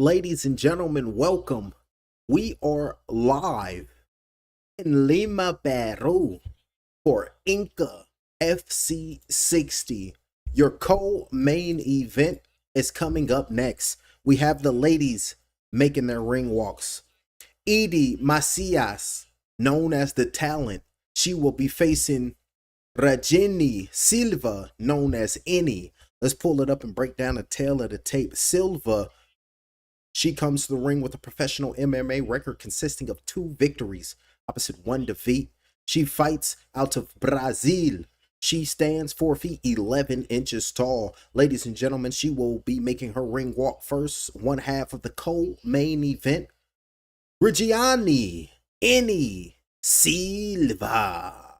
Ladies and gentlemen, welcome. We are live in Lima, Peru for Inka FC 60. Your co-main event is coming up next. We have the ladies making their ring walks. Edie Macias, known as the Talent, she will be facing Rajini Silva, known as Any. Let's pull it up and break down the tail of the tape. Silva, she comes to the ring with a professional MMA record consisting of 2 victories, opposite 1 defeat. She fights out of Brazil. She stands 4 feet 11 inches tall. Ladies and gentlemen, she will be making her ring walk first, one half of the co-main event. Regiani Any Silva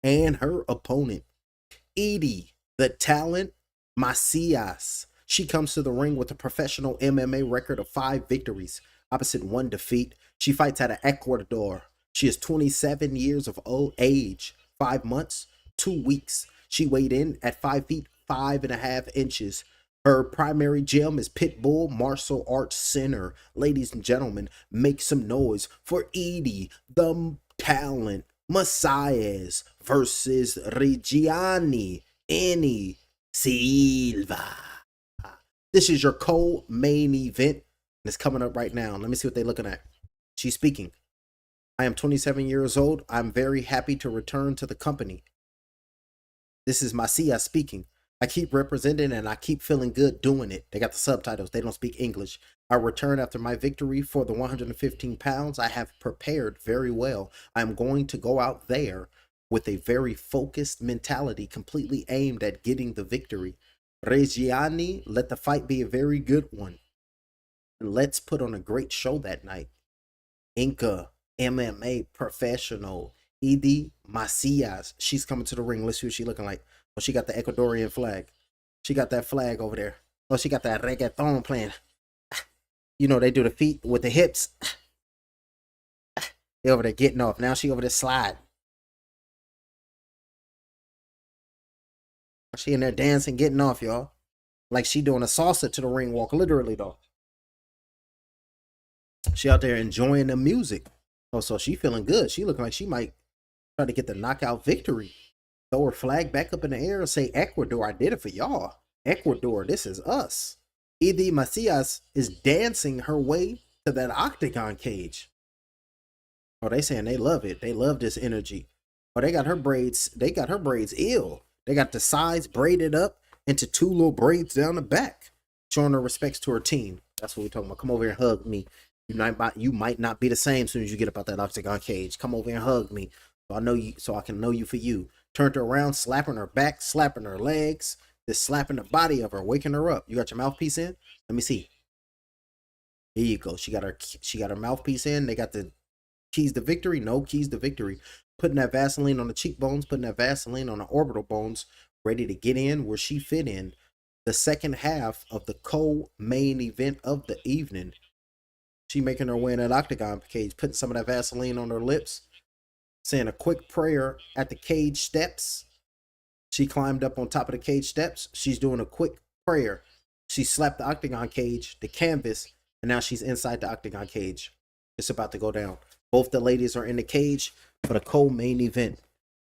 and her opponent, Edie the Talent Macias. She comes to the ring with a professional MMA record of 5 victories, opposite 1 defeat. She fights out of Ecuador. She is 27 years of age, 5 months, 2 weeks. She weighed in at 5 feet 5.5 inches. Her primary gym is Pitbull Martial Arts Center. Ladies and gentlemen, make some noise for Edie the Talent Macias versus Regiani Any Silva. This is your co-main event. And it's coming up right now. Let me see what they're looking at. She's speaking. I am 27 years old. I'm very happy to return to the company. This is Macias speaking. I keep representing and I keep feeling good doing it. They got the subtitles. They don't speak English. I return after my victory for the 115 pounds. I have prepared very well. I'm going to go out there with a very focused mentality, completely aimed at getting the victory. Regiani, let the fight be a very good one. And let's put on a great show that night. Inka MMA professional Edie Macias. She's coming to the ring. Let's see what she's looking like. Oh, she got the Ecuadorian flag. She got that flag over there. Oh, she got that reggaeton playing. You know, they do the feet with the hips. They over there getting off. Now she over there sliding. She in there dancing, getting off, y'all. Like she doing a salsa to the ring walk, literally, though. She out there enjoying the music. Oh, so she feeling good. She looking like she might try to get the knockout victory. Throw her flag back up in the air and say, Ecuador, I did it for y'all. Ecuador, this is us. Edie Macias is dancing her way to that octagon cage. Oh, they saying they love it. They love this energy. Oh, they got her braids ill. They got the sides braided up into 2 little braids down the back, showing her respects to her team. That's what we're talking about. Come over here and hug me. You might not be the same as soon as you get up out that octagon cage. Come over here and hug me, so I know you, so I can know you for you. Turned her around, slapping her back, slapping her legs, just slapping the body of her, waking her up. You got your mouthpiece in? Let me see. Here you go. She got her mouthpiece in. They got the keys to victory. No keys to victory. Putting that Vaseline on the cheekbones, putting that Vaseline on the orbital bones, ready to get in where she fit in. The second half of the co-main event of the evening. She making her way in that octagon cage, putting some of that Vaseline on her lips, saying a quick prayer at the cage steps. She climbed up on top of the cage steps. She's doing a quick prayer. She slapped the octagon cage, the canvas, and now she's inside the octagon cage. It's about to go down. Both the ladies are in the cage for the co-main event.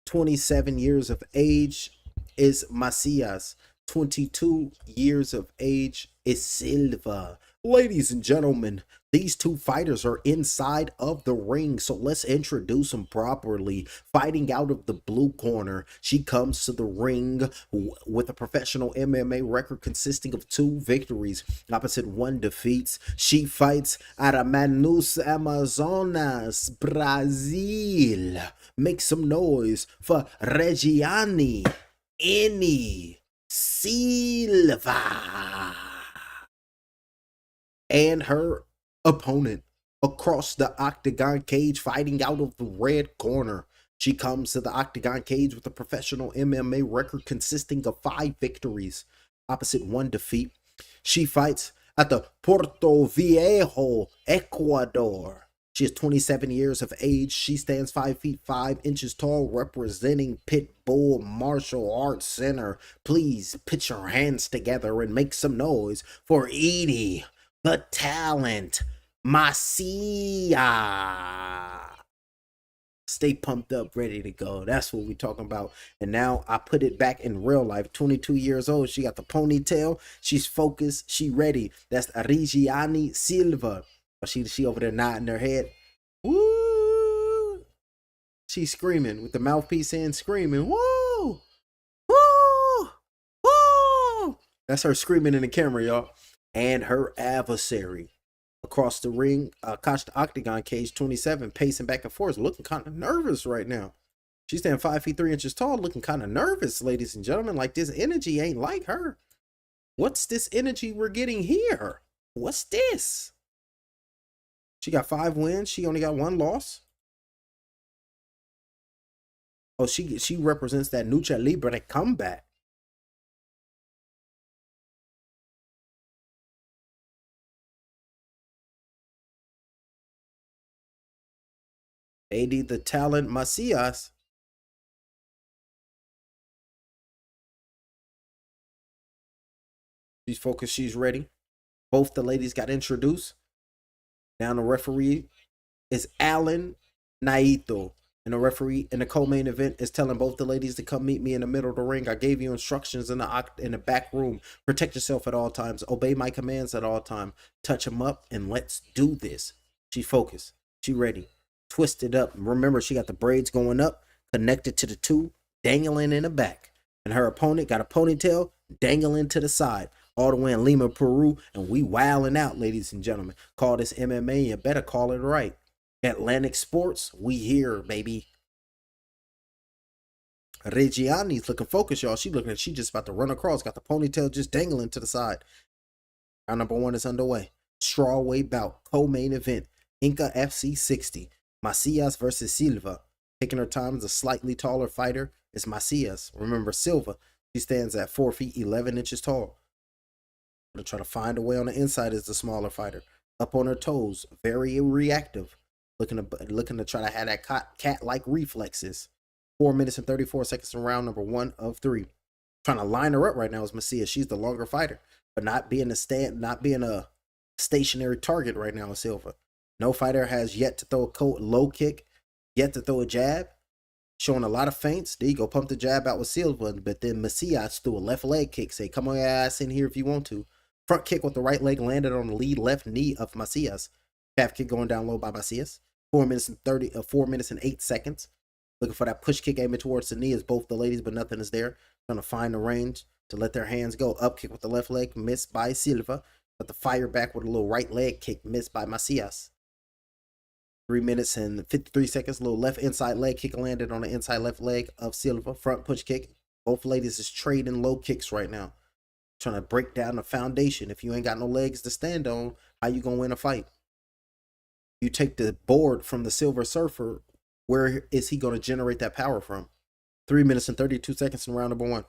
27 years of age is Macias. 22 years of age is Silva. Ladies and gentlemen, these 2 fighters are inside of the ring, so let's introduce them properly. Fighting out of the blue corner, she comes to the ring with a professional MMA record consisting of 2 victories, opposite 1 defeats. She fights out of Manaus, Amazonas, Brazil. Make some noise for Regiani Any Silva and her opponent across the octagon cage, fighting out of the red corner. She comes to the octagon cage with a professional MMA record consisting of 5 victories, opposite 1 defeat. She fights at the Puerto Viejo, Ecuador. She is 27 years of age. She stands 5 feet 5 inches tall, representing Pitbull Martial Arts Center. Please put your hands together and make some noise for Edie the talent, Macia. Stay pumped up, ready to go. That's what we talking about. And now I put it back in real life. 22 years old. She got the ponytail. She's focused. She ready. That's Regiani Silva. She over there nodding her head. Woo! She's screaming with the mouthpiece in, screaming. Woo! Woo! Woo! That's her screaming in the camera, y'all. And her adversary across the ring, across the octagon cage, 27, pacing back and forth, looking kind of nervous right now. She's standing 5 feet 3 inches tall, looking kind of nervous, ladies and gentlemen. Like this energy ain't like her. What's this energy we're getting here? What's this? She got 5 wins. She only got 1 loss. Oh, she represents that Lucha Libre comeback. AD the talent Macias. She's focused. She's ready. Both the ladies got introduced. Now the referee is Alan Naito. And the referee in the co-main event is telling both the ladies to come meet me in the middle of the ring. I gave you instructions in the back room. Protect yourself at all times. Obey my commands at all times. Touch them up and let's do this. She focused. She ready. Twisted up. Remember, she got the braids going up, connected to the 2, dangling in the back. And her opponent got a ponytail dangling to the side. All the way in Lima, Peru. And we wilding out, ladies and gentlemen. Call this MMA. You better call it right. Atlantic Sports, we here, baby. Reggiani's looking focused, y'all. She just about to run across. Got the ponytail just dangling to the side. Round number 1 is underway. Strawweight bout, co-main event. Inka FC 60. Macias versus Silva. Taking her time as a slightly taller fighter is Macias. Remember, Silva, she stands at 4 feet 11 inches tall. Gonna try to find a way on the inside as the smaller fighter. Up on her toes, very reactive. Looking to try to have that cat-like reflexes. 4 minutes and 34 seconds in round number 1 of 3. Trying to line her up right now is Macias. She's the longer fighter, but not being a stationary target right now is Silva. No fighter has yet to throw a low kick, yet to throw a jab. Showing a lot of feints. There you go, pump the jab out with Silva, but then Macias threw a left leg kick. Say, come on your ass in here if you want to. Front kick with the right leg landed on the lead left knee of Macias. Calf kick going down low by Macias. 4 minutes and 8 seconds. Looking for that push kick aiming towards the knee as both the ladies, but nothing is there. Trying to find the range to let their hands go. Up kick with the left leg, missed by Silva. But the fire back with a little right leg kick, missed by Macias. 3 minutes and 53 seconds. Little left inside leg kick landed on the inside left leg of Silva. Front push kick. Both ladies is trading low kicks right now. Trying to break down the foundation. If you ain't got no legs to stand on, how you gonna win a fight? You take the board from the Silver Surfer, where is he going to generate that power from? 3 minutes and 32 seconds in round number 1.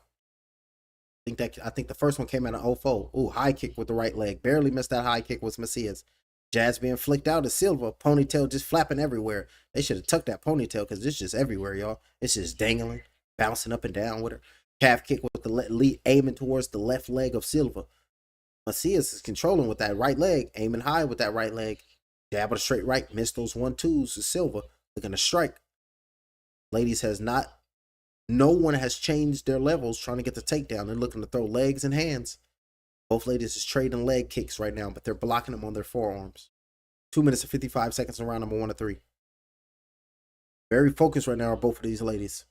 I think the first one came out of 0-4. Ooh, high kick with the right leg. Barely missed that high kick with Macias. Jazz being flicked out is Silva. Ponytail just flapping everywhere. They should have tucked that ponytail because it's just everywhere, y'all. It's just dangling, bouncing up and down with her. Calf kick with the lead aiming towards the left leg of Silva. Macias is controlling with that right leg, aiming high with that right leg. Jab with a straight right, missed those 1-2s to Silva. Looking to strike. Ladies no one has changed their levels trying to get the takedown. They're looking to throw legs and hands. Both ladies is trading leg kicks right now, but they're blocking them on their forearms. 2 minutes and 55 seconds in round number 1 of 3. Very focused right now are both of these ladies.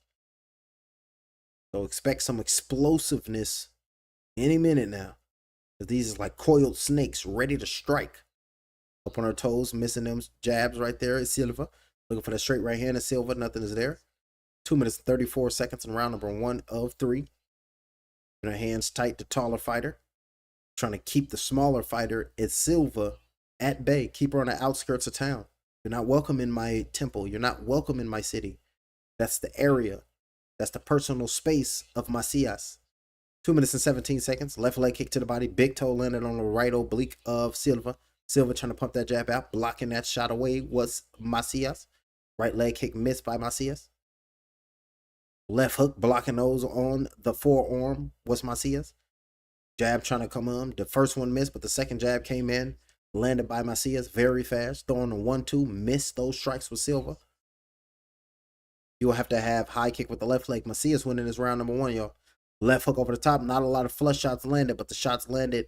So expect some explosiveness any minute now. These are like coiled snakes ready to strike. Up on her toes, missing them jabs right there is Silva. Looking for that straight right hand of Silva. Nothing is there. 2 minutes and 34 seconds in round number 1 of 3. Her hands tight, the taller fighter. Trying to keep the smaller fighter is Silva at bay. Keep her on the outskirts of town. You're not welcome in my temple. You're not welcome in my city. That's the area. That's the personal space of Macias. 2 minutes and 17 seconds. Left leg kick to the body. Big toe landed on the right oblique of Silva. Silva trying to pump that jab out. Blocking that shot away was Macias. Right leg kick missed by Macias. Left hook blocking those on the forearm was Macias. Jab trying to come on. The first one missed, but the second jab came in. landed by Macias very fast, throwing a 1-2, missed those strikes with Silva. You will have to have high kick with the left leg. Macias winning this round number 1, y'all. Left hook over the top. Not a lot of flush shots landed, but the shots landed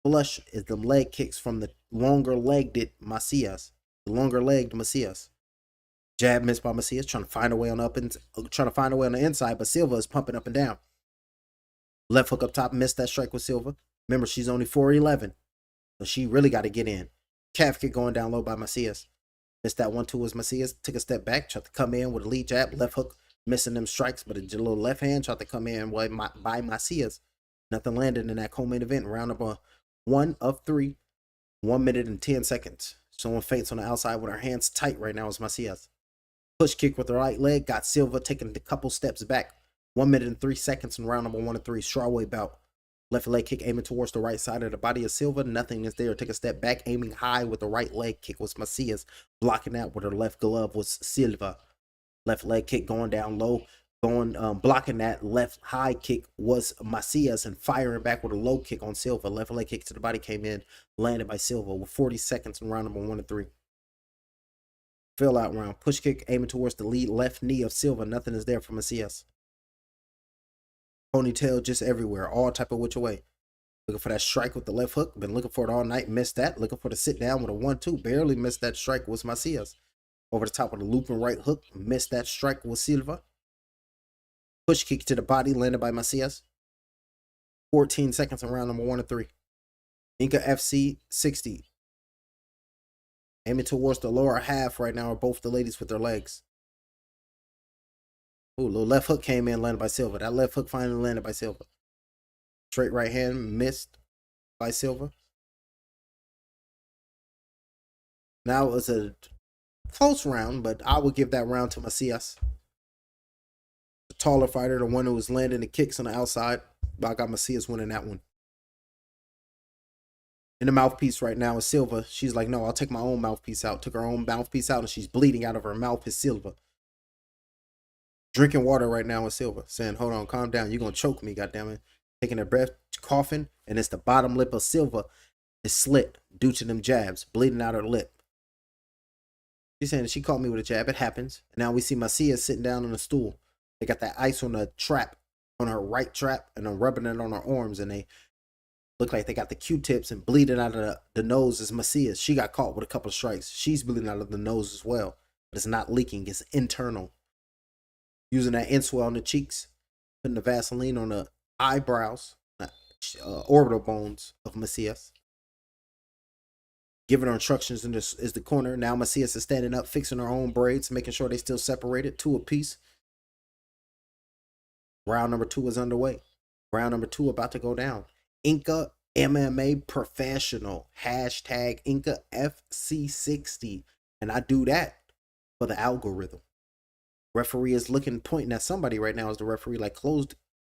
flush is the leg kicks from the longer legged Macias. The longer legged Macias. Jab missed by Macias, trying to find a way on the inside, but Silva is pumping up and down. Left hook up top, missed that strike with Silva. Remember, she's only 4'11", so she really got to get in. Calf kick going down low by Macias. Missed that 1-2 was Macias. Took a step back, tried to come in with a lead jab. Left hook, missing them strikes, but a little left hand tried to come in by Macias. Nothing landed in that co-main event. Round number 1 of 3. 1 minute and 10 seconds. Showing feints on the outside with her hands tight right now is Macias. Push kick with the right leg. Got Silva taking a couple steps back. 1 minute and 3 seconds in round number 1 of 3. Strawweight bout. Left leg kick aiming towards the right side of the body of Silva. Nothing is there. Take a step back, aiming high with the right leg kick was Macias. Blocking that with her left glove was Silva. Left leg kick going down low. Blocking that left high kick was Macias, and firing back with a low kick on Silva. Left leg kick to the body came in, landed by Silva with 40 seconds in round number 1 of 3. Fill out round. Push kick aiming towards the lead left knee of Silva. Nothing is there for Macias. Ponytail just everywhere, all type of which way. Looking for that strike with the left hook. Been looking for it all night. Missed that. Looking for the sit down with a 1-2. Barely missed that strike was Macias. Over the top of the looping right hook. Missed that strike with Silva. Push kick to the body, landed by Macias. 14 seconds in round number 1 of 3. Inka FC 60. Aiming towards the lower half right now are both the ladies with their legs. Ooh, little left hook came in, landed by Silva. That left hook finally landed by Silva. Straight right hand missed by Silva. Now it was a close round, but I would give that round to Macias. The taller fighter, the one who was landing the kicks on the outside. But I got Macias winning that one. In the mouthpiece right now is Silva. She's like, no, I'll take my own mouthpiece out. Took her own mouthpiece out, and she's bleeding out of her mouth is Silva. Drinking water right now with Silva, saying, hold on, calm down. You're going to choke me, goddammit. Taking a breath, coughing, and it's the bottom lip of Silva is slit due to them jabs, bleeding out her lip. She's saying she caught me with a jab. It happens. And now we see Macias sitting down on a stool. They got that ice on the trap, on her right trap, and they're rubbing it on her arms, and they look like they got the Q-tips, and bleeding out of the nose is Macias. She got caught with a couple of strikes. She's bleeding out of the nose as well, but it's not leaking. It's internal. Using that inswell on the cheeks, putting the Vaseline on the eyebrows, orbital bones of Macias. Giving her instructions in this is the corner. Now Macias is standing up, fixing her own braids, making sure they still separated, 2 apiece. Round number 2 is underway. Round number 2 about to go down. Inka MMA professional. Hashtag Inka FC 60. And I do that for the algorithm. Referee is pointing at somebody right now as the referee, like, close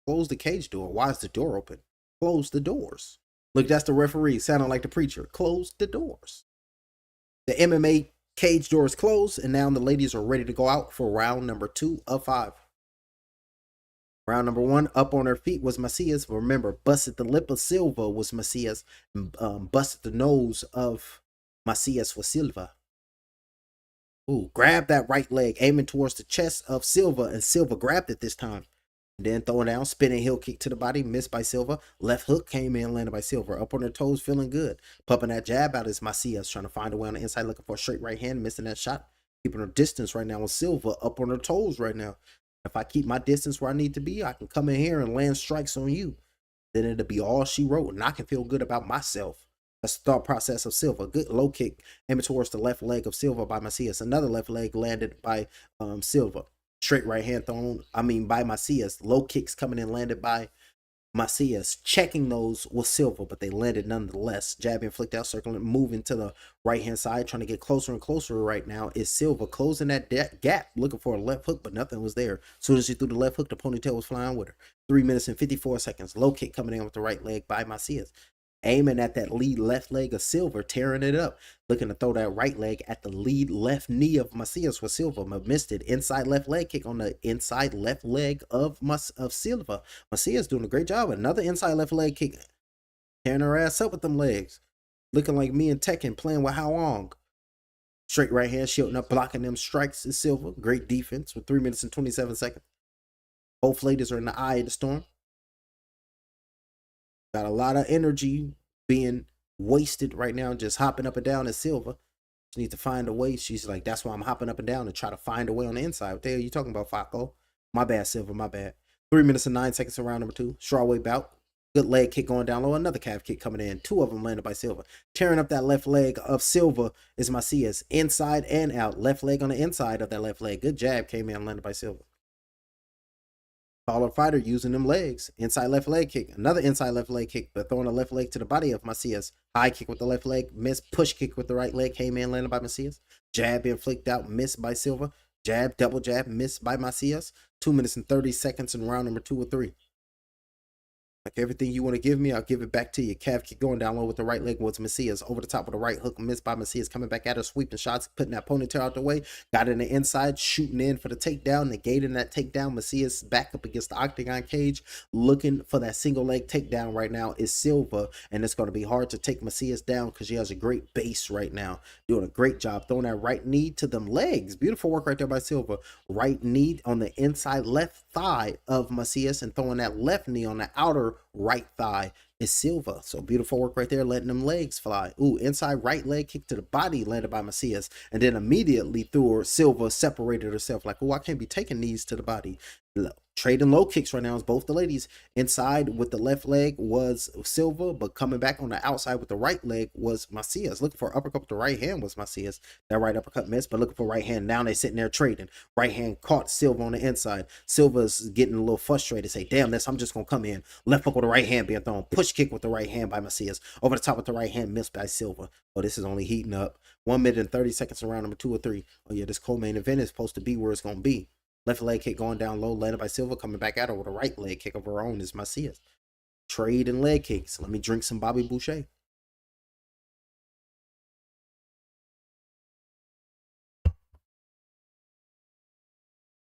the cage door. Why is the door open? Close the doors. Look, that's the referee sounding like the preacher. Close the doors. The MMA cage door is closed, and now the ladies are ready to go out for round number 2 of 5. Round number 1, up on her feet was Macias. Remember, busted the lip of Silva was Macias. Busted the nose of Macias was Silva. Ooh, grab that right leg, aiming towards the chest of Silva, and Silva grabbed it this time. And then throwing down, spinning heel kick to the body, missed by Silva. Left hook came in, landed by Silva. Up on her toes, feeling good. Pumping that jab out is Macias, trying to find a way on the inside, looking for a straight right hand, missing that shot. Keeping her distance right now with Silva, up on her toes right now. If I keep my distance where I need to be, I can come in here and land strikes on you. Then it'll be all she wrote, and I can feel good about myself. That's the thought process of Silva. Good low kick aiming towards the left leg of Silva by Macias. Another left leg landed by Silva. Straight right hand thrown, by Macias. Low kicks coming in landed by Macias. Checking those with Silva, but they landed nonetheless. Jab inflict out, circling, moving to the right hand side, trying to get closer and closer right now is Silva. Closing that gap, looking for a left hook, but nothing was there. As soon as she threw the left hook, the ponytail was flying with her. 3 minutes and 54 seconds. Low kick coming in with the right leg by Macias. Aiming at that lead left leg of Silva, tearing it up. Looking to throw that right leg at the lead left knee of Macias with Silva, but missed it. Inside left leg kick on the inside left leg of Silva. Macias doing a great job. Another inside left leg kick. Tearing her ass up with them legs. Looking like me and Tekken playing with How Long. Straight right hand, shielding up, blocking them strikes is Silva. Great defense with 3 minutes and 27 seconds. Both ladies are in the eye of the storm. Got a lot of energy being wasted right now, just hopping up and down as Silva. She needs to find a way. She's like, that's why I'm hopping up and down to try to find a way on the inside. What the hell are you talking about, Faco? My bad, Silva, my bad. 3 minutes and 9 seconds in round number 2. Strawweight bout. Good leg kick going down low. Another calf kick coming in. 2 of them landed by Silva. Tearing up that left leg of Silva is Macias. Inside and out. Left leg on the inside of that left leg. Good jab came in, landed by Silva. Taller fighter using them legs. Inside left leg kick. Another inside left leg kick, but throwing a left leg to the body of Macias. High kick with the left leg. Miss. Push kick with the right leg. Came in, landed by Macias. Jab being flicked out. Missed by Silva. Jab, double jab. Missed by Macias. 2 minutes and 30 seconds in round number 2 or 3. Like everything you want to give me, I'll give it back to you. Calf kick going down low with the right leg was Macias. Over the top with the right hook, missed by Macias. Coming back at her, sweeping shots, putting that ponytail out the way. Got in the inside, shooting in for the takedown, negating that takedown. Macias back up against the octagon cage, looking for that single leg takedown right now is Silva. And it's going to be hard to take Macias down because she has a great base right now. Doing a great job throwing that right knee to them legs. Beautiful work right there by Silva. Right knee on the inside left thigh of Macias and throwing that left knee on the outer right thigh is Silva. So beautiful work right there, letting them legs fly. Ooh, inside right leg kick to the body landed by Macias, and then immediately through her, Silva separated herself like, oh, I can't be taking these to the body. Trading low kicks right now is both the ladies. Inside with the left leg was Silva, but coming back on the outside with the right leg was Macias. Looking for uppercut with the right hand was Macias. That right uppercut missed, but looking for right hand. Now they sitting there trading. Right hand caught Silva on the inside. Silva's getting a little frustrated. Say, damn this, I'm just going to come in. Left hook with the right hand being thrown. Push kick with the right hand by Macias. Over the top with the right hand, missed by Silva. Oh, this is only heating up. 1 minute and 30 seconds around number 2 or 3. Oh yeah, this co-main event is supposed to be where it's going to be. Left leg kick going down low, landed by Silva, coming back at her with a right leg kick of her own is Macias. Trade and leg kicks. Let me drink some Bobby Boucher.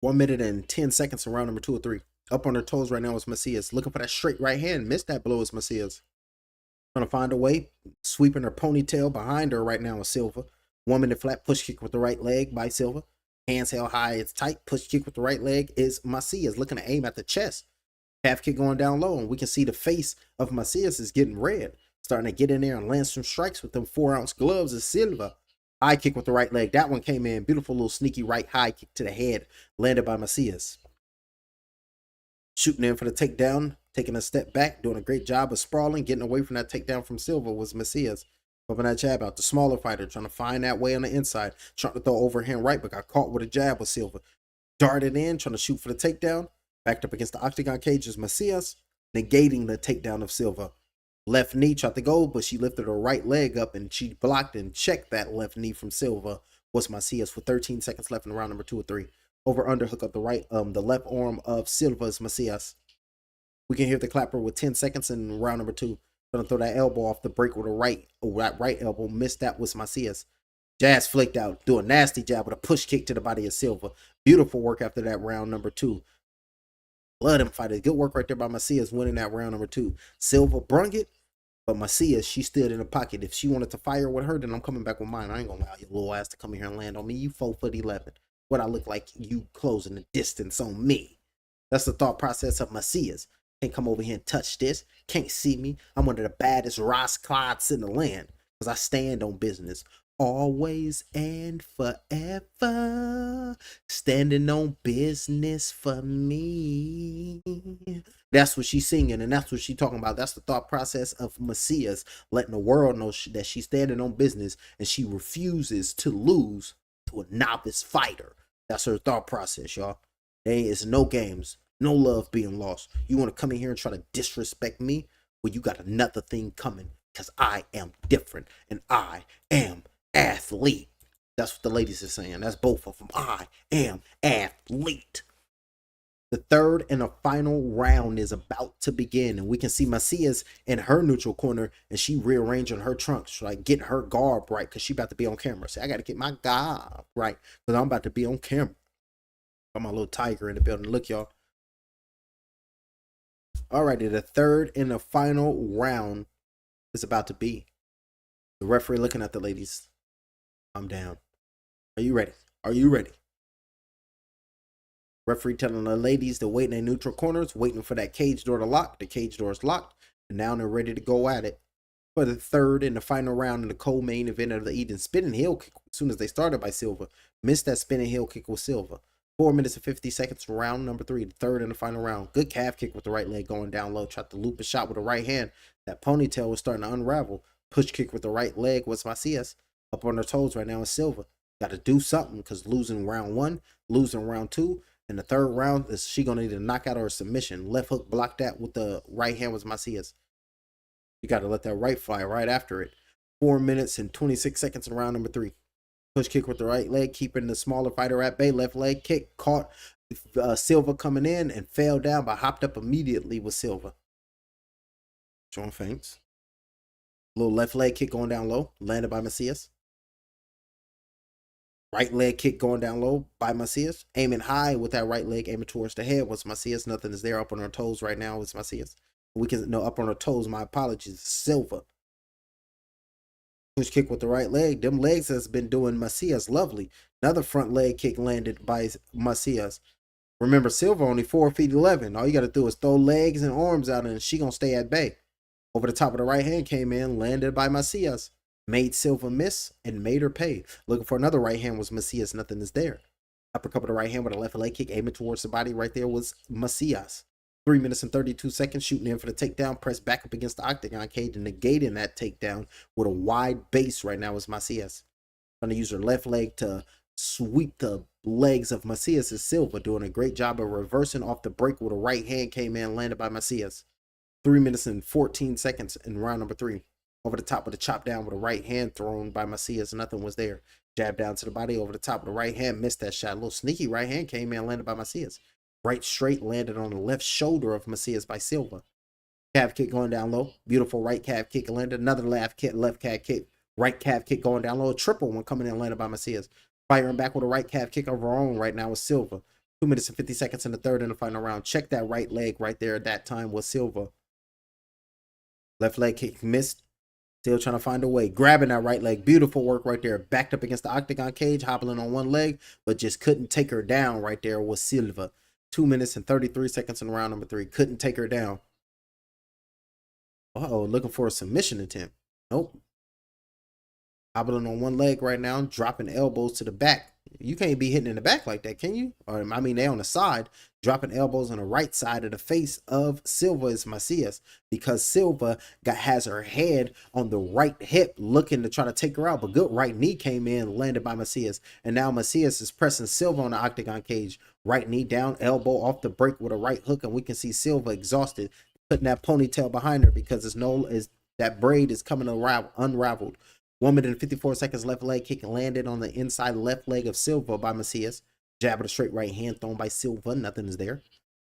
One minute and 10 seconds in round number 2 or 3. Up on her toes right now is Macias. Looking for that straight right hand. Missed that blow is Macias. Trying to find a way. Sweeping her ponytail behind her right now is Silva. 1 minute flat push kick with the right leg by Silva. Hands held high, it's tight. Push kick with the right leg is Macias. Looking to aim at the chest. Half kick going down low, and we can see the face of Macias is getting red. Starting to get in there and land some strikes with them 4-ounce gloves is Silva. High kick with the right leg. That one came in. Beautiful little sneaky right high kick to the head. Landed by Macias. Shooting in for the takedown. Taking a step back. Doing a great job of sprawling. Getting away from that takedown from Silva was Macias. Pumping that jab out. The smaller fighter trying to find that way on the inside. Trying to throw overhand right, but got caught with a jab with Silva. Darted in. Trying to shoot for the takedown. Backed up against the octagon cage is Macias. Negating the takedown of Silva. Left knee tried to go, but she lifted her right leg up and she blocked and checked that left knee from Silva. Was Macias with 13 seconds left in round number 2 or 3. Over underhook of the left arm of Silva's Macias. We can hear the clapper with 10 seconds in round number 2. Gonna throw that elbow off the break with a right elbow. Missed that was Macias. Jazz flicked out. Do a nasty jab with a push kick to the body of Silva. Beautiful work after that round number 2. Love them fighters. Good work right there by Macias winning that round number 2. Silva brung it, but Macias, she stood in the pocket. If she wanted to fire with her, then I'm coming back with mine. I ain't gonna allow your little ass to come in here and land on me. You 4'11". What I look like you closing the distance on me. That's the thought process of Macias. Can't come over here and touch this. Can't see me. I'm one of the baddest Ross Clods in the land. Because I stand on business. Always and forever. Standing on business for me. That's what she's singing, and that's what she's talking about. That's the thought process of Macias, letting the world know that she's standing on business and she refuses to lose to a novice fighter. That's her thought process, y'all. It's no games, no love being lost. You want to come in here and try to disrespect me? Well, you got another thing coming, because I am different and I am athlete. That's what the ladies are saying. That's both of them. I am athlete. The third and the final round is about to begin, and we can see Macias in her neutral corner, and she rearranging her trunks, like getting her garb right, because she about to be on camera. So I got to get my garb right, because I'm about to be on camera. Got my little tiger in the building. Look, y'all. Alrighty, the third and the final round is about to be. The referee looking at the ladies. I'm down. Are you ready? Are you ready? Referee telling the ladies to wait in their neutral corners, waiting for that cage door to lock. The cage door is locked, and now they're ready to go at it for the third and the final round in the co-main event of the evening. Spinning heel kick as soon as they started by Silva. Missed that spinning heel kick with Silva. 4 minutes and 50 seconds for round number 3, the third and the final round. Good calf kick with the right leg going down low. Tried to loop a shot with the right hand. That ponytail was starting to unravel. Push kick with the right leg was Macias. Up on their toes right now is Silva. Got to do something because losing round 1, losing round 2. In the third round, is she going to need a knockout or a submission? Left hook blocked that with the right hand was Macias. You got to let that right fly right after it. 4 minutes and 26 seconds in round number 3. Push kick with the right leg, keeping the smaller fighter at bay. Left leg kick, caught Silva coming in and fell down, but hopped up immediately with Silva. Showing feints. Little left leg kick going down low, landed by Macias. Right leg kick going down low by Macias. Aiming high with that right leg, aiming towards the head was Macias. Nothing is there. Up on her toes right now is Macias. We can no up on her toes. My apologies. Silva. Push kick with the right leg. Them legs has been doing Macias lovely. Another front leg kick landed by Macias. Remember, Silva only 4 feet 11. All you got to do is throw legs and arms out and she going to stay at bay. Over the top of the right hand came in, landed by Macias. Made Silva miss and made her pay. Looking for another right hand was Macias. Nothing is there. Uppercut with the right hand with a left leg kick aiming towards the body right there was Macias. 3 minutes and 32 seconds shooting in for the takedown. Press back up against the octagon cage and negating that takedown with a wide base right now is Macias. Trying to use her left leg to sweep the legs of Macias is Silva. Doing a great job of reversing off the break with a right hand came in landed by Macias. 3 minutes and 14 seconds in round number 3. Over the top of the chop down with a right hand thrown by Macias. Nothing was there. Jab down to the body over the top of the right hand. Missed that shot. A little sneaky right hand came in landed by Macias. Right straight landed on the left shoulder of Macias by Silva. Calf kick going down low. Beautiful right calf kick landed. Another left calf kick. Right calf kick going down low. A triple one coming in landed by Macias. Firing back with a right calf kick of her own right now with Silva. 2 minutes and 50 seconds in the third and the final round. Check that right leg right there at that time was Silva. Left leg kick missed. Still trying to find a way. Grabbing that right leg. Beautiful work right there. Backed up against the octagon cage. Hobbling on one leg. But just couldn't take her down right there was Silva. 2 minutes and 33 seconds in round number 3. Couldn't take her down. Uh-oh. Looking for a submission attempt. Nope. Hobbling on one leg right now. Dropping elbows to the back. You can't be hitting in the back like that, can you? Or I mean, they on the side. Dropping elbows on the right side of the face of Silva is Macias, because Silva has her head on the right hip looking to try to take her out, but good right knee came in, landed by Macias, and now Macias is pressing Silva on the octagon cage. Right knee down, elbow off the break with a right hook, and we can see Silva exhausted, putting that ponytail behind her because that braid is coming unraveled. 1 minute and 54 seconds left leg kick landed on the inside left leg of Silva by Macias. Jab with a straight right hand thrown by Silva. Nothing is there.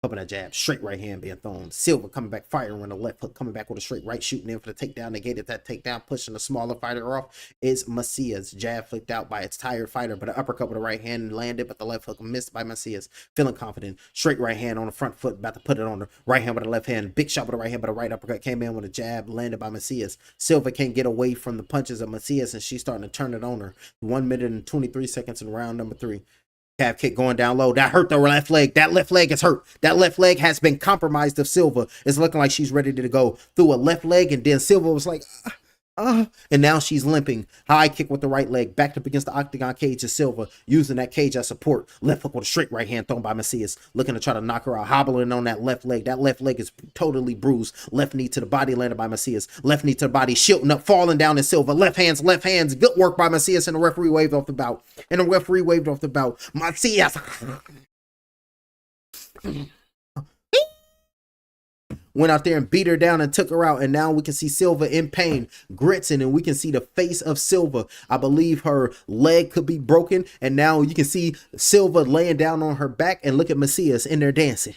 Up in a jab. Straight right hand being thrown. Silva coming back firing on the left hook. Coming back with a straight right. Shooting in for the takedown. Negated that takedown. Pushing the smaller fighter off is Macias. Jab flicked out by its tired fighter. But an uppercut with the right hand landed. But the left hook missed by Macias. Feeling confident. Straight right hand on the front foot. About to put it on the right hand with the left hand. Big shot with the right hand. But the right uppercut came in with a jab. Landed by Macias. Silva can't get away from the punches of Macias. And she's starting to turn it on her. 1 minute and 23 seconds in round number 3. Calf kick going down low. That hurt the left leg. That left leg is hurt. That left leg has been compromised of Silva. It's looking like she's ready to go through a left leg. And then Silva was like, and now she's limping. High kick with the right leg. Backed up against the octagon cage of Silva. Using that cage as support. Left hook with a straight right hand thrown by Macias. Looking to try to knock her out. Hobbling on that left leg. That left leg is totally bruised. Left knee to the body landed by Macias. Left knee to the body. Shielding up. Falling down in Silva. Left hands. Left hands. Good work by Macias. And the referee waved off the bout. Macias. Went out there and beat her down and took her out. And now we can see Silva in pain, gritting, and we can see the face of Silva. I believe her leg could be broken. And now you can see Silva laying down on her back, and look at Macias in there dancing.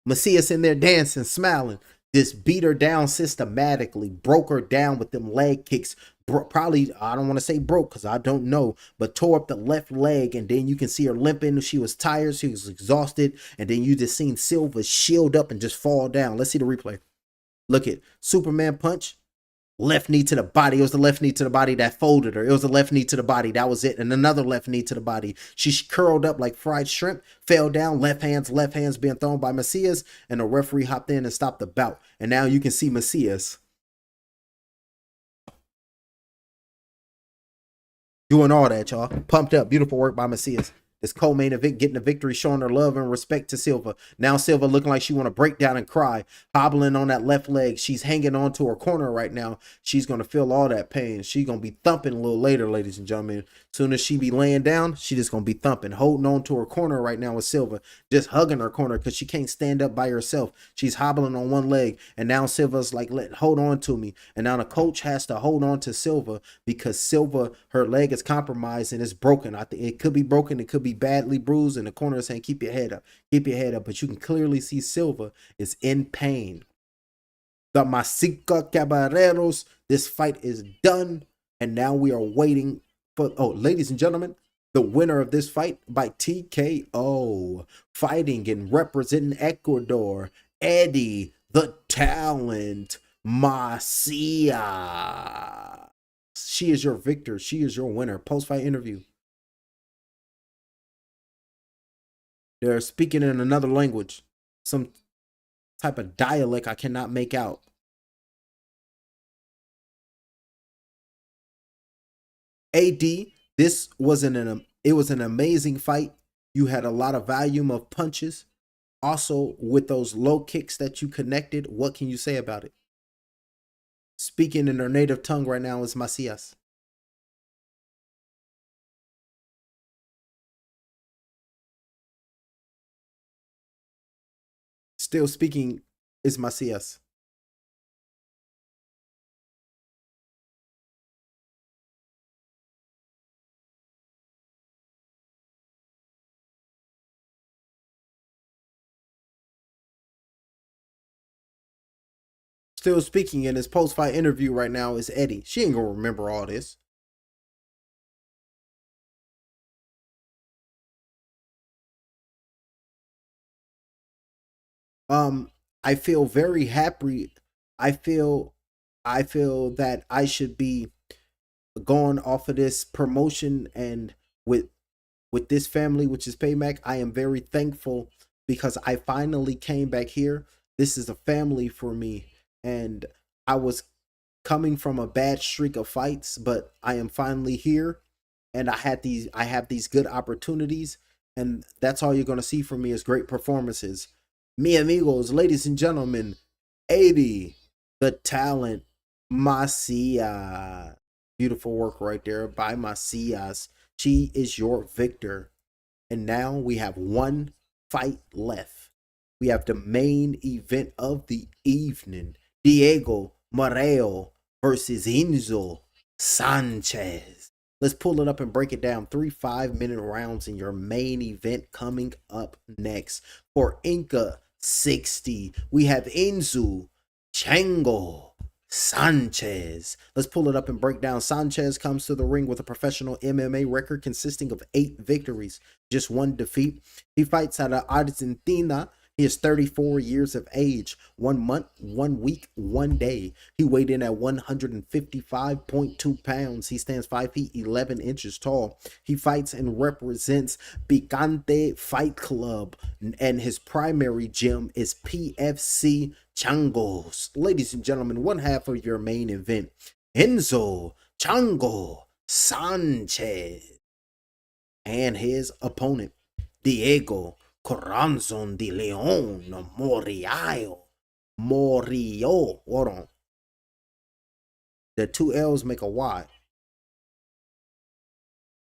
Macias in there dancing, smiling. Just beat her down systematically, broke her down with them leg kicks. Probably, I don't want to say broke because I don't know, but tore up the left leg, and then you can see her limping. She was tired, she was exhausted, and then you just seen Silva shield up and just fall down. Let's see the replay. Look at Superman punch, Left knee to the body. It was the left knee to the body that folded her. It was the left knee to the body. That was it. And another left knee to the body. She curled up like fried shrimp, fell down, left hands being thrown by Macias, and the referee hopped in and stopped the bout. And now you can see Macias doing all that, y'all. Pumped up. Beautiful work by Macias. This co-main event getting the victory, showing her love and respect to Silva. Now Silva looking like she want to break down and cry, hobbling on that left leg. She's hanging on to her corner right now. She's going to feel all that pain. She's going to be thumping a little later, ladies and gentlemen. Soon as she be laying down, she just going to be thumping, holding on to her corner right now with Silva, just hugging her corner because she can't stand up by herself. She's hobbling on one leg, and now Silva's like, hold on to me. And now the coach has to hold on to Silva because Silva, her leg is compromised and it's broken. I think it could be broken. It could be badly bruised, and the corner is saying keep your head up, but you can clearly see Silva is in pain. The Masica Caballeros, this fight is done, and now we are waiting for, ladies and gentlemen, the winner of this fight by TKO, fighting and representing Ecuador, Eddie the Talent Macia. She is your victor. She is your winner. Post-fight interview. They're speaking in another language, some type of dialect I cannot make out. AD, this wasn't it was an amazing fight. You had a lot of volume of punches. Also, with those low kicks that you connected, what can you say about it? Speaking in their native tongue right now is Macias. Still speaking is Macias. Still speaking in his post-fight interview right now is Eddie. She ain't gonna remember all this. I feel very happy. I feel I feel that I should be going off of this promotion, and with this family, which is Payback, I am very thankful because I finally came back here. This is a family for me, and I was coming from a bad streak of fights, but I am finally here, and I have these good opportunities, and that's all you're gonna see from me is great performances. Mi amigos, ladies and gentlemen, 80, the talent, Macia. Beautiful work right there by Macias. She is your victor. And now we have one fight left. We have the main event of the evening. Diego Morillo versus Enzo Sanchez. Let's pull it up and break it down. 3 5-minute rounds in your main event coming up next. For Inka 60, we have Enzo Chango Sanchez. Let's pull it up and break down. Sanchez comes to the ring with a professional MMA record consisting of 8 victories, just 1 defeat. He fights out of Argentina. He is 34 years of age, 1 month, 1 week, 1 day. He weighed in at 155.2 pounds. He stands 5 feet 11 inches tall. He fights and represents Picante Fight Club, and his primary gym is PFC Changos. Ladies and gentlemen, one half of your main event, Enzo Chango Sanchez and his opponent, Diego Corazon de Leon Morillo. Hold on. The 2 L's make a Y.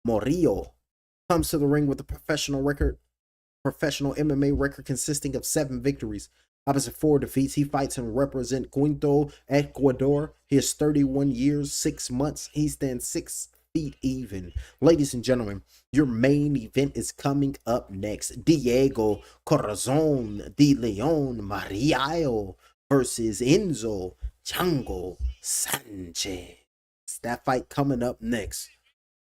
Morillo comes to the ring with a professional MMA record consisting of 7 victories, opposite 4 defeats. He fights and represents Quito, Ecuador. He is 31 years, 6 months. He stands 6 feet even. Ladies and gentlemen, your main event is coming up next. Diego Corazon de Leon Morillo versus Enzo Chango Sanchez. That fight coming up next.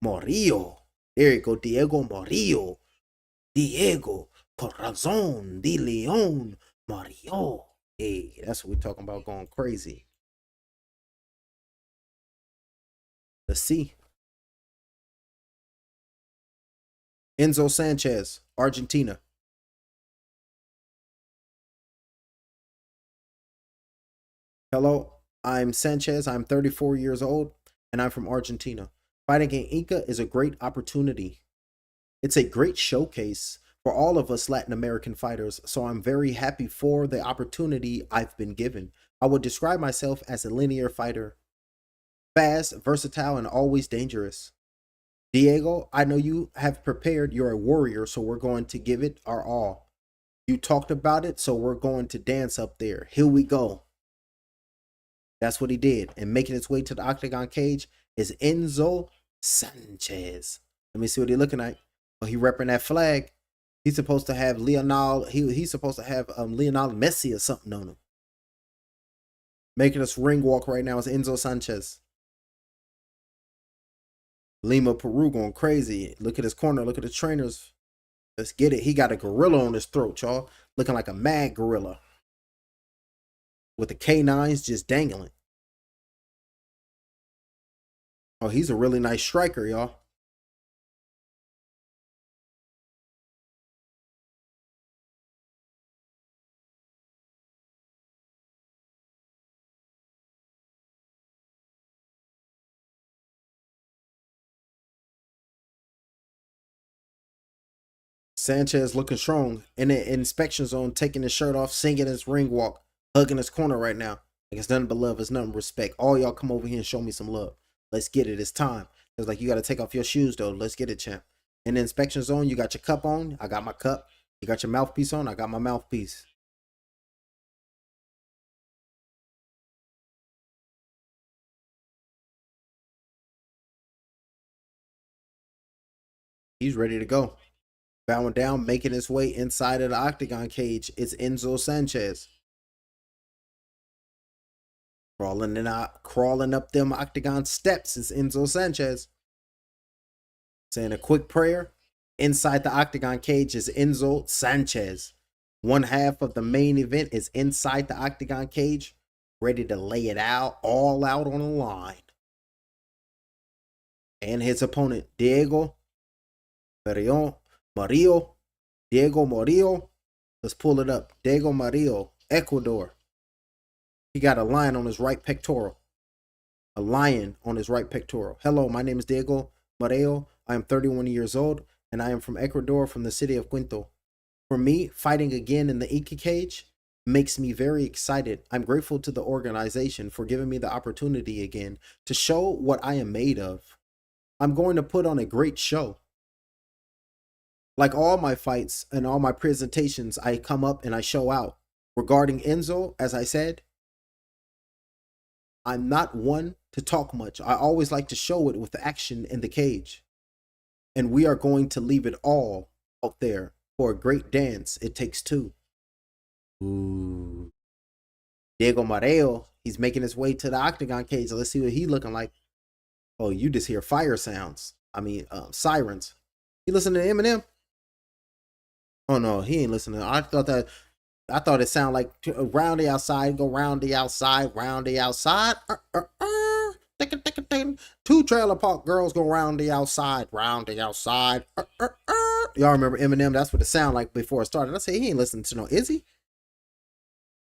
Morillo. There you go, Diego Morillo. Diego Corazon de Leon Morillo. Hey, that's what we're talking about, going crazy. Let's see. Enzo Sanchez, Argentina. Hello, I'm Sanchez. I'm 34 years old, and I'm from Argentina. Fighting in Inka is a great opportunity. It's a great showcase for all of us Latin American fighters, so I'm very happy for the opportunity I've been given. I would describe myself as a linear fighter, fast, versatile, and always dangerous. Diego, I know you have prepared. You're a warrior, so we're going to give it our all. You talked about it, so we're going to dance up there. Here we go. That's what he did. And making his way to the octagon cage is Enzo Sanchez. Let me see what he's looking like. Oh, he repping that flag. He's supposed to have Lionel. He's supposed to have Lionel Messi or something on him. Making us ring walk right now is Enzo Sanchez. Lima, Peru going crazy. Look at his corner. Look at the trainers. Let's get it. He got a gorilla on his throat, y'all. Looking like a mad gorilla. With the canines just dangling. Oh, he's a really nice striker, y'all. Sanchez looking strong in the inspection zone, taking his shirt off, singing his ring walk, hugging his corner right now. Like it's nothing but love, it's nothing but respect. All y'all come over here and show me some love. Let's get it. It's time. It's like you got to take off your shoes though. Let's get it, champ. In the inspection zone, you got your cup on. I got my cup. You got your mouthpiece on. I got my mouthpiece. He's ready to go. Bowing down, making his way inside of the octagon cage. It's Enzo Sanchez. Crawling up them octagon steps is Enzo Sanchez. Saying a quick prayer. Inside the octagon cage is Enzo Sanchez. One half of the main event is inside the octagon cage, ready to lay it out, all out on the line. And his opponent, Morillo. Diego Morillo. Let's pull it up. Diego Morillo, Ecuador. He got a lion on his right pectoral. A lion on his right pectoral. Hello, my name is Diego Morillo. I am 31 years old, and I am from Ecuador, from the city of Quinto. For me, fighting again in the Inka cage makes me very excited. I'm grateful to the organization for giving me the opportunity again to show what I am made of. I'm going to put on a great show. Like all my fights and all my presentations, I come up and I show out. Regarding Enzo, as I said, I'm not one to talk much. I always like to show it with action in the cage. And we are going to leave it all out there for a great dance. It takes two. Ooh. Diego Morillo, he's making his way to the octagon cage. Let's see what he's looking like. Oh, you just hear fire sounds. I mean, sirens. You listen to Eminem? Oh no, he ain't listening. I thought it sounded like round the outside, go round the outside, round the outside. Two trailer park girls go round the outside, round the outside. Y'all remember Eminem? That's what it sounded like before it started. I say he ain't listening to no Izzy.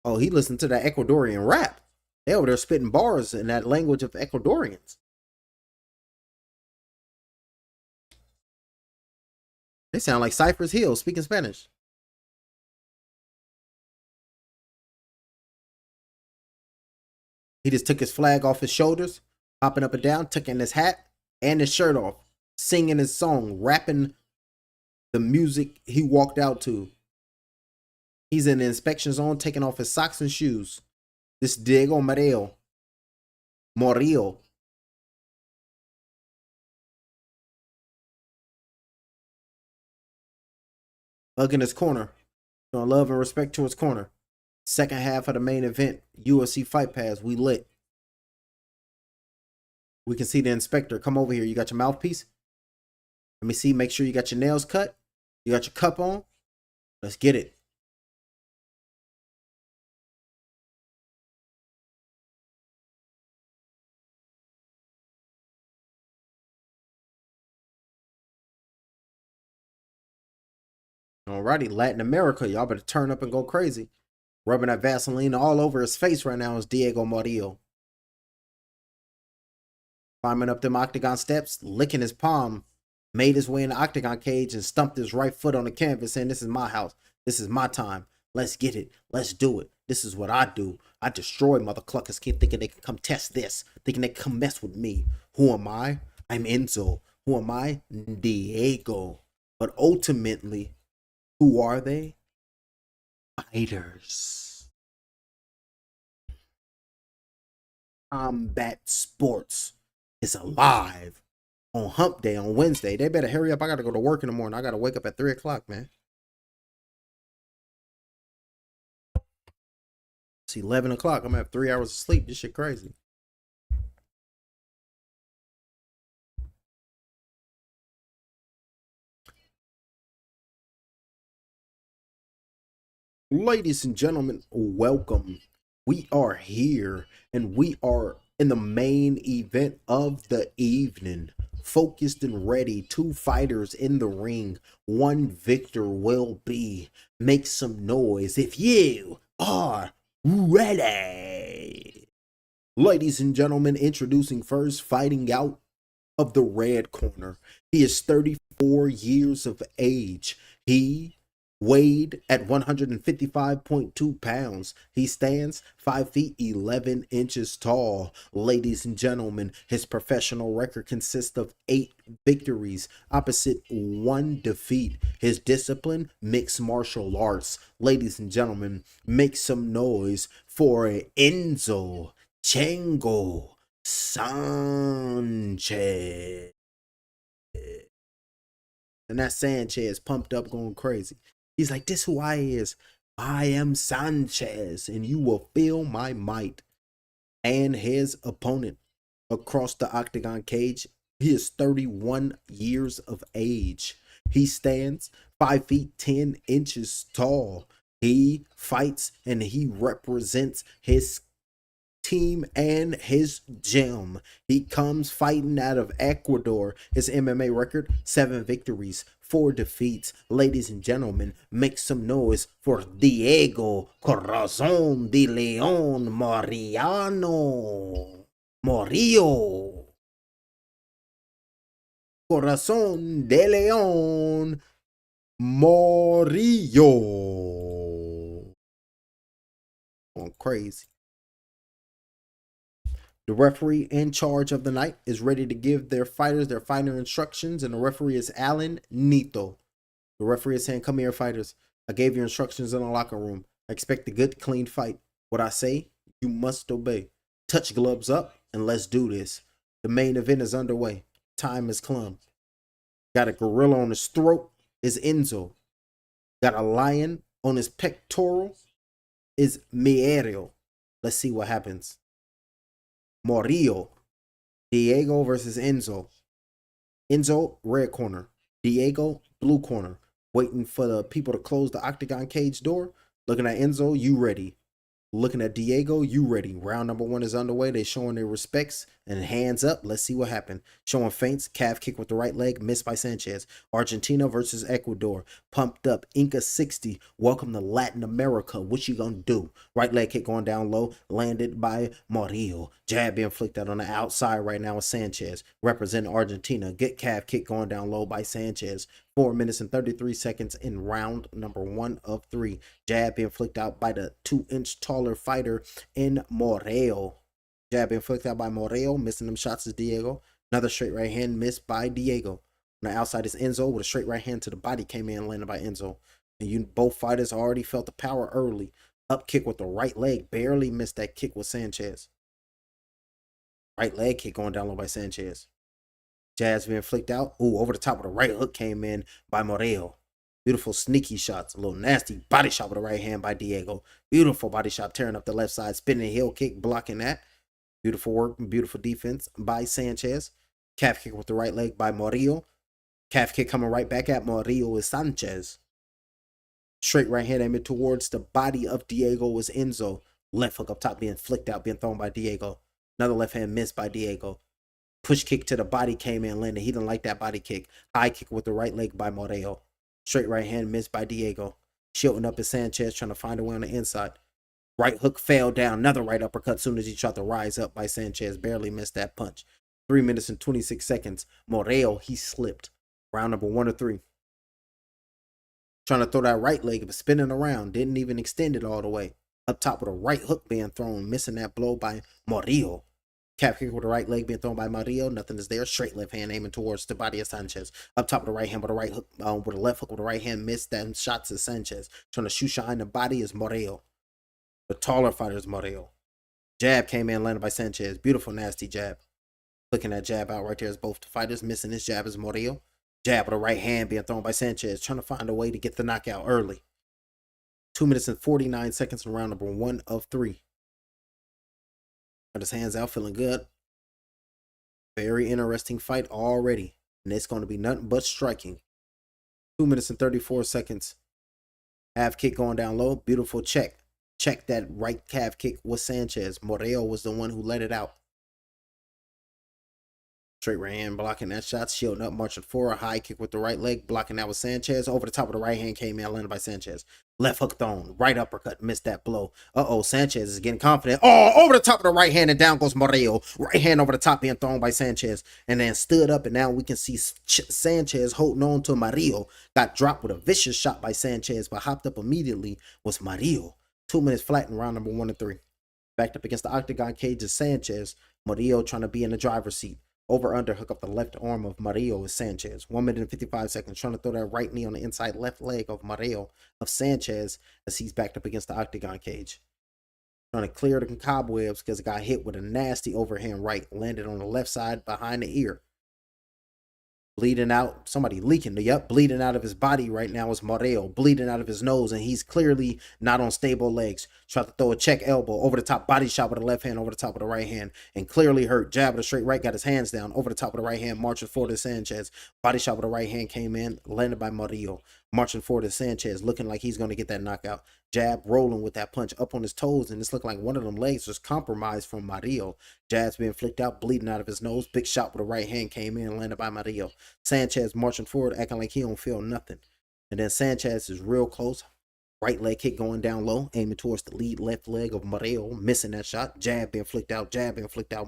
Oh, he listened to that Ecuadorian rap. They over there spitting bars in that language of Ecuadorians. They sound like Cypress Hill speaking Spanish. He just took his flag off his shoulders, hopping up and down, taking his hat and his shirt off, singing his song, rapping the music he walked out to. He's in the inspection zone, taking off his socks and shoes. This Diego Morillo. Hugging his corner, showing love and respect to his corner. Second half of the main event, UFC Fight Pass, we lit. We can see the inspector. Come over here. You got your mouthpiece? Let me see. Make sure you got your nails cut. You got your cup on. Let's get it. Alrighty, Latin America, y'all better turn up and go crazy. Rubbing that Vaseline all over his face right now is Diego Morillo. Climbing up them octagon steps, licking his palm, made his way in the octagon cage and stumped his right foot on the canvas saying, "This is my house. This is my time. Let's get it. Let's do it. This is what I do. I destroy mother cluckers thinking they can come test this, thinking they can come mess with me. Who am I? I'm Enzo. Who am I? Diego. But ultimately, who are they? Fighters. Combat sports is alive on hump day on Wednesday. They better hurry up. I gotta go to work in the morning. I gotta wake up at 3 o'clock, man. It's 11 o'clock. I'm gonna have 3 hours of sleep. This shit crazy. Ladies and gentlemen, welcome. We are here and we are in the main event of the evening. Focused and ready. 2 fighters in the ring. 1 victor will be. Make some noise if you are ready. Ladies and gentlemen, introducing first, fighting out of the red corner. He is 34 years of age. He weighed at 155.2 pounds. He stands 5 feet 11 inches tall. Ladies and gentlemen, his professional record consists of 8 victories, opposite 1 defeat. His discipline, mixed martial arts. Ladies and gentlemen, make some noise for Enzo Chango Sanchez. And that Sanchez pumped up going crazy. He's like, "This who I is. I am Sanchez, and you will feel my might." And his opponent across the octagon cage, he is 31 years of age. He stands 5 feet 10 inches tall. He fights and he represents his team and his gym. He comes fighting out of Ecuador. His MMA record, 7 victories, 4 defeats. Ladies and gentlemen, make some noise for Diego Corazon de Leon Morillo. Corazon de Leon Morillo. Going crazy. The referee in charge of the night is ready to give their fighters their fighter instructions, and the referee is Alan Nito. The referee is saying, "Come here, fighters. I gave you instructions in the locker room. I expect a good, clean fight. What I say, you must obey. Touch gloves up, and let's do this. The main event is underway. Time has come." Got a gorilla on his throat is Enzo. Got a lion on his pectoral is Morillo. Let's see what happens. Morillo. Diego versus Enzo. Enzo, red corner. Diego, blue corner. Waiting for the people to close the octagon cage door. Looking at Enzo, you ready. Looking at Diego, you ready. Round number 1 is underway. They showing their respects and hands up. Let's see what happened. Showing feints. Calf kick with the right leg. Missed by Sanchez. Argentina versus Ecuador. Pumped up. Inka 60. Welcome to Latin America. What you gonna do? Right leg kick going down low. Landed by Morillo. Jab being flicked out on the outside right now with Sanchez. Representing Argentina. Good calf kick going down low by Sanchez. 4 minutes and 33 seconds in round number 1 of 3. Jab being flicked out by the 2-inch taller fighter in Morillo. Jab being flicked out by Morillo. Missing them shots is Diego. Another straight right hand missed by Diego. On the outside is Enzo with a straight right hand to the body. Came in landed by Enzo. And both fighters already felt the power early. Up kick with the right leg. Barely missed that kick with Sanchez. Right leg kick going down low by Sanchez. Jabs being flicked out. Ooh, over the top of the right hook came in by Morillo. Beautiful sneaky shots. A little nasty body shot with the right hand by Diego. Beautiful body shot tearing up the left side. Spinning heel kick blocking that. Beautiful work and beautiful defense by Sanchez. Calf kick with the right leg by Morillo. Calf kick coming right back at Morillo is Sanchez. Straight right hand aiming towards the body of Diego is Enzo. Left hook up top being flicked out, being thrown by Diego. Another left hand missed by Diego. Push kick to the body came in landed. He didn't like that body kick. High kick with the right leg by Morillo. Straight right hand missed by Diego. Shielding up is Sanchez, trying to find a way on the inside. Right hook fell down. Another right uppercut soon as he tried to rise up by Sanchez. Barely missed that punch. 3 minutes and 26 seconds. Morillo, he slipped. Round number 1 of 3. Trying to throw that right leg, but spinning around. Didn't even extend it all the way. Up top with a right hook being thrown. Missing that blow by Morillo. Calf kick with the right leg being thrown by Morillo. Nothing is there. Straight left hand aiming towards the body of Sanchez. Up top with the right hand with a right hook, with a left hook with the right hand. Missed that shots to Sanchez. Trying to shoot shot in the body is Morillo. The taller fighter is Morillo. Jab came in, landed by Sanchez. Beautiful, nasty jab. Flicking that jab out right there as both the fighters. Missing this jab is Morillo. Jab with the right hand being thrown by Sanchez. Trying to find a way to get the knockout early. 2 minutes and 49 seconds in round number 1 of 3. Got his hands out, feeling good. Very interesting fight already. And it's going to be nothing but striking. 2 minutes and 34 seconds. Half kick going down low. Beautiful check. Check that right calf kick with Sanchez. Morillo was the one who let it out. Straight right hand blocking that shot. Shielding up, marching forward. High kick with the right leg. Blocking that with Sanchez. Over the top of the right hand came in, landed by Sanchez. Left hook thrown. Right uppercut. Missed that blow. Sanchez is getting confident. Over the top of the right hand and down goes Morillo. Right hand over the top being thrown by Sanchez. And then stood up and now we can see Sanchez holding on to Morillo. Got dropped with a vicious shot by Sanchez, but hopped up immediately was Morillo. 2 minutes flat in round number 1 of 3. Backed up against the octagon cage is Sanchez. Morillo trying to be in the driver's seat. Over under hook up the left arm of Morillo is Sanchez. 1 minute and 55 seconds. Trying to throw that right knee on the inside left leg of Morillo of Sanchez as he's backed up against the octagon cage. Trying to clear the cobwebs because it got hit with a nasty overhand right. Landed on the left side behind the ear. Bleeding out, somebody leaking. Yep, bleeding out of his body right now is Morillo. Bleeding out of his nose, and he's clearly not on stable legs. Tried to throw a check elbow over the top, body shot with the left hand over the top of the right hand, and clearly hurt. Jab with a straight right, got his hands down over the top of the right hand, marching forward to Sanchez. Body shot with the right hand came in, landed by Morillo. Marching forward to Sanchez, looking like he's going to get that knockout. Jab rolling with that punch up on his toes, and it's looking like one of them legs was compromised from Morillo. Jab's being flicked out, bleeding out of his nose. Big shot with the right hand came in, landed by Morillo. Sanchez marching forward, acting like he don't feel nothing. And then Sanchez is real close. Right leg kick going down low, aiming towards the lead left leg of Morillo, missing that shot. Jab being flicked out,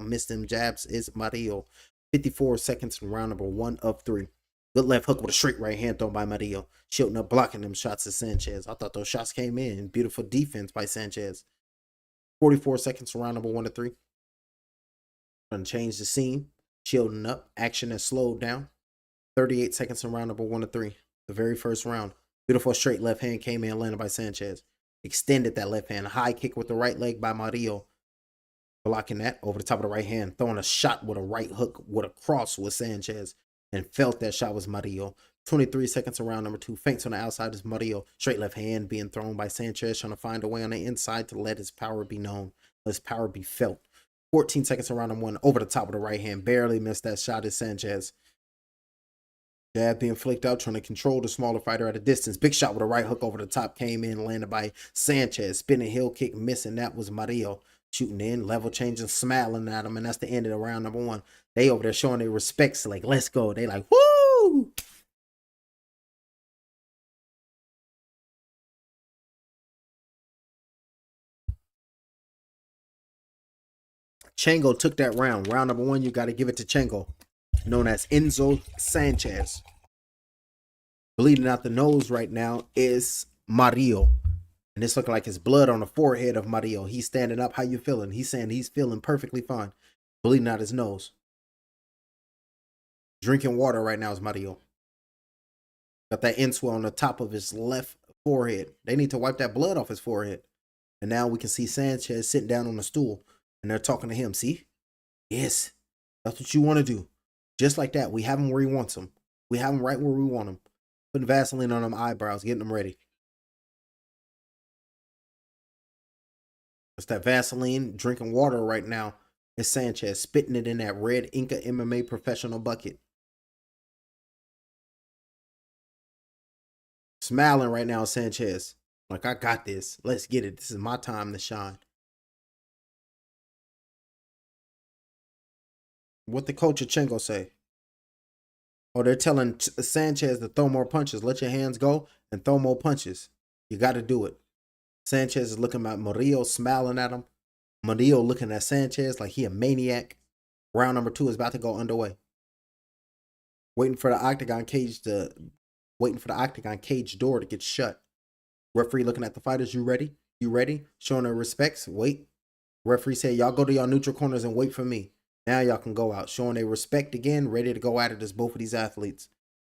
missed them jabs is Morillo. 54 seconds in round number 1 of 3. Good left hook with a straight right hand thrown by Morillo. Shielding up, blocking them shots to Sanchez. I thought those shots came in. Beautiful defense by Sanchez. 44 seconds in round number 1 of 3. Trying to change the scene. Shielding up. Action has slowed down. 38 seconds in round number 1 of 3. The very first round. Beautiful straight left hand came in, landed by Sanchez. Extended that left hand. High kick with the right leg by Morillo. Blocking that over the top of the right hand. Throwing a shot with a right hook with a cross with Sanchez. And felt that shot was Morillo. 23 seconds around number 2. Feints on the outside is Morillo. Straight left hand being thrown by Sanchez, trying to find a way on the inside to let his power be known. Let his power be felt. 14 seconds around number 1. Over the top of the right hand. Barely missed that shot is Sanchez. Jab being flicked out, trying to control the smaller fighter at a distance. Big shot with a right hook over the top came in, landed by Sanchez. Spinning heel kick missing. That was Morillo. Shooting in, level changing, smiling at him, and that's the end of the round number 1. They over there showing their respects, like, let's go. They like, woo! Chango took that round. Round number 1, you got to give it to Chango, known as Enzo Sanchez. Bleeding out the nose right now is Morillo. And it's looking like his blood on the forehead of Morillo. He's standing up. How you feeling? He's saying he's feeling perfectly fine. Bleeding out his nose. Drinking water right now is Morillo. Got that inswell on the top of his left forehead. They need to wipe that blood off his forehead. And now we can see Sanchez sitting down on the stool. And they're talking to him. See? Yes. That's what you want to do. Just like that. We have him where he wants him. We have him right where we want him. Putting Vaseline on them eyebrows. Getting them ready. It's that Vaseline. Drinking water right now. It's Sanchez. Spitting it in that red Inka MMA professional bucket. Smiling right now, Sanchez. Like, I got this. Let's get it. This is my time to shine. What the coach of Chengo say? Oh, they're telling Sanchez to throw more punches. Let your hands go and throw more punches. You got to do it. Sanchez is looking at Morillo, smiling at him. Morillo looking at Sanchez like he a maniac. Round number 2 is about to go underway. Waiting for the octagon cage door to get shut. Referee looking at the fighters. You ready? You ready? Showing their respects. Wait. Referee said, y'all go to y'all neutral corners and wait for me. Now y'all can go out. Showing their respect again. Ready to go at it as both of these athletes.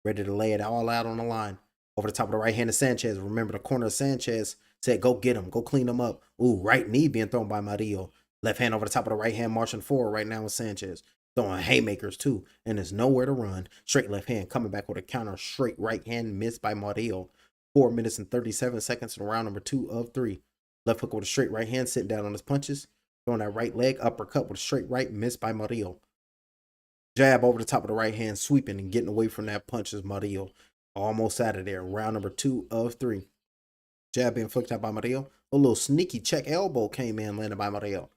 Ready to lay it all out on the line. Over the top of the right hand of Sanchez. Remember, the corner of Sanchez said, go get him. Go clean him up. Ooh, right knee being thrown by Morillo. Left hand over the top of the right hand, marching forward right now with Sanchez. Throwing haymakers too. And there's nowhere to run. Straight left hand coming back with a counter. Straight right hand missed by Morillo. 4 minutes and 37 seconds in round number 2 of 3. Left hook with a straight right hand, sitting down on his punches. Throwing that right leg, uppercut with a straight right, missed by Morillo. Jab over the top of the right hand, sweeping and getting away from that punch is Morillo. Almost out of there. Round number 2 of 3. Jab being flicked out by Morillo. A little sneaky check elbow came in, landed by Morillo.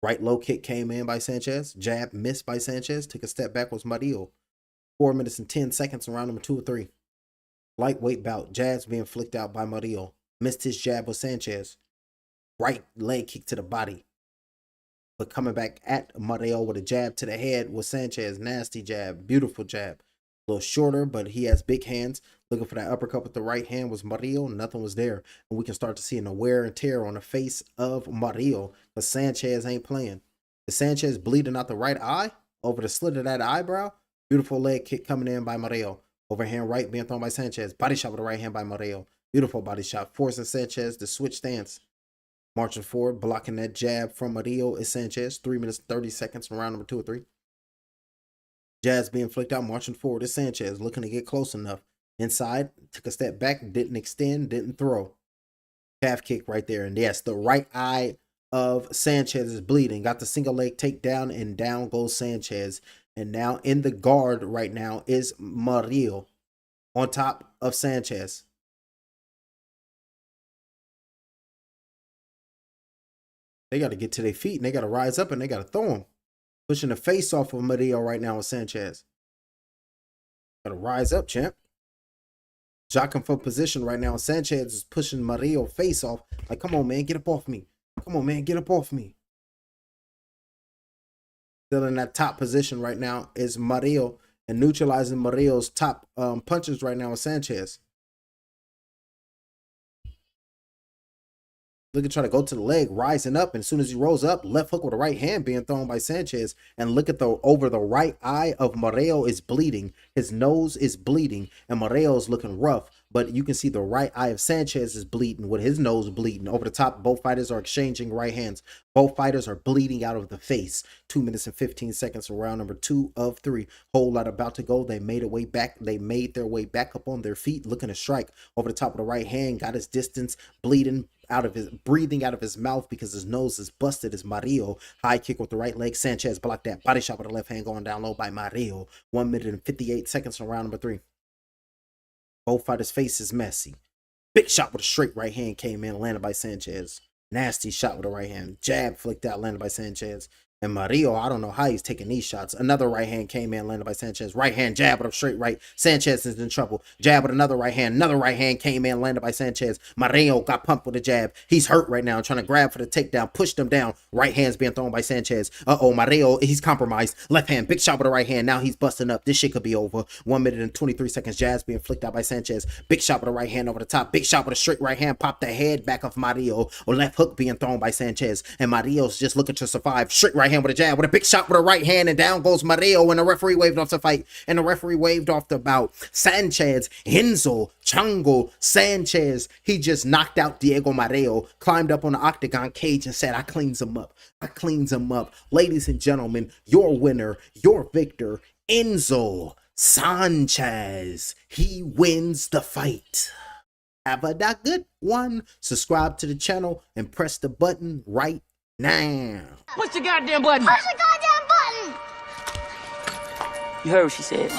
Right low kick came in by Sanchez. Jab missed by Sanchez. Took a step back was Morillo. 4 minutes and 10 seconds in round number 2 of 3. Lightweight bout. Jabs being flicked out by Morillo. Missed his jab with Sanchez. Right leg kick to the body. But coming back at Morillo with a jab to the head with Sanchez. Nasty jab. Beautiful jab. A little shorter, but he has big hands. Looking for that uppercut with the right hand was Morillo. Nothing was there. And we can start to see a wear and tear on the face of Morillo. But Sanchez ain't playing. Is Sanchez bleeding out the right eye? Over the slit of that eyebrow? Beautiful leg kick coming in by Morillo. Overhand right being thrown by Sanchez. Body shot with the right hand by Morillo. Beautiful body shot. Forcing Sanchez to switch stance. Marching forward, blocking that jab from Morillo is Sanchez. 3 minutes, 30 seconds from round number 2 of 3. Jabs being flicked out, marching forward is Sanchez. Looking to get close enough. Inside, took a step back, didn't extend, didn't throw. Calf kick right there. And yes, the right eye of Sanchez is bleeding. Got the single leg takedown, and down goes Sanchez. And now in the guard right now is Morillo on top of Sanchez. They got to get to their feet, and they got to rise up, and they got to throw him. Pushing the face off of Morillo right now with Sanchez. Got to rise up, champ. Jockeying for position right now. Sanchez is pushing Morillo face off. Like, come on, man, get up off me. Come on, man, get up off me. Still in that top position right now is Morillo, and neutralizing Morillo's top punches right now is Sanchez. Look at try to go to the leg, rising up, and as soon as he rolls up, left hook with the right hand being thrown by Sanchez. And look at the over the right eye of Morillo is bleeding. His nose is bleeding, and Morillo is looking rough. But you can see the right eye of Sanchez is bleeding with his nose bleeding. Over the top, both fighters are exchanging right hands. Both fighters are bleeding out of the face. 2 minutes and 15 seconds for round number 2 of 3. Whole lot about to go. They made their way back up on their feet, looking to strike. Over the top of the right hand, got his distance, breathing out of his mouth because his nose is busted as Morillo. High kick with the right leg. Sanchez blocked that. Body shot with the left hand going down low by Morillo. 1 minute and 58 seconds for round number 3. Both fighters' face is messy. Big shot with a straight right hand came in, landed by Sanchez. Nasty shot with a right hand. Jab flicked out, landed by Sanchez. And Morillo, I don't know how he's taking these shots. Another right hand came in, landed by Sanchez. Right hand, jab with a straight right. Sanchez is in trouble. Jab with another right hand. Another right hand came in, landed by Sanchez. Morillo got pumped with a jab. He's hurt right now, trying to grab for the takedown. Pushed him down. Right hand's being thrown by Sanchez. Morillo, he's compromised. Left hand, big shot with the right hand. Now he's busting up. This shit could be over. 1 minute and 23 seconds. Jab's being flicked out by Sanchez. Big shot with the right hand over the top. Big shot with a straight right hand. Popped the head back of Morillo. Or left hook being thrown by Sanchez. And Morillo's just looking to survive. Straight right hand with a jab. With a big shot with a right hand, and down goes Morillo, and the referee waved off the fight, and the referee waved off the bout. Sanchez, Enzo, Chango, Sanchez, he just knocked out Diego Morillo, climbed up on the octagon cage and said, I cleans him up. I cleans him up. Ladies and gentlemen, your winner, your victor, Enzo Sanchez. He wins the fight. Have a good one. Subscribe to the channel and press the button right now. Push the goddamn button. Push the goddamn button. You heard what she said.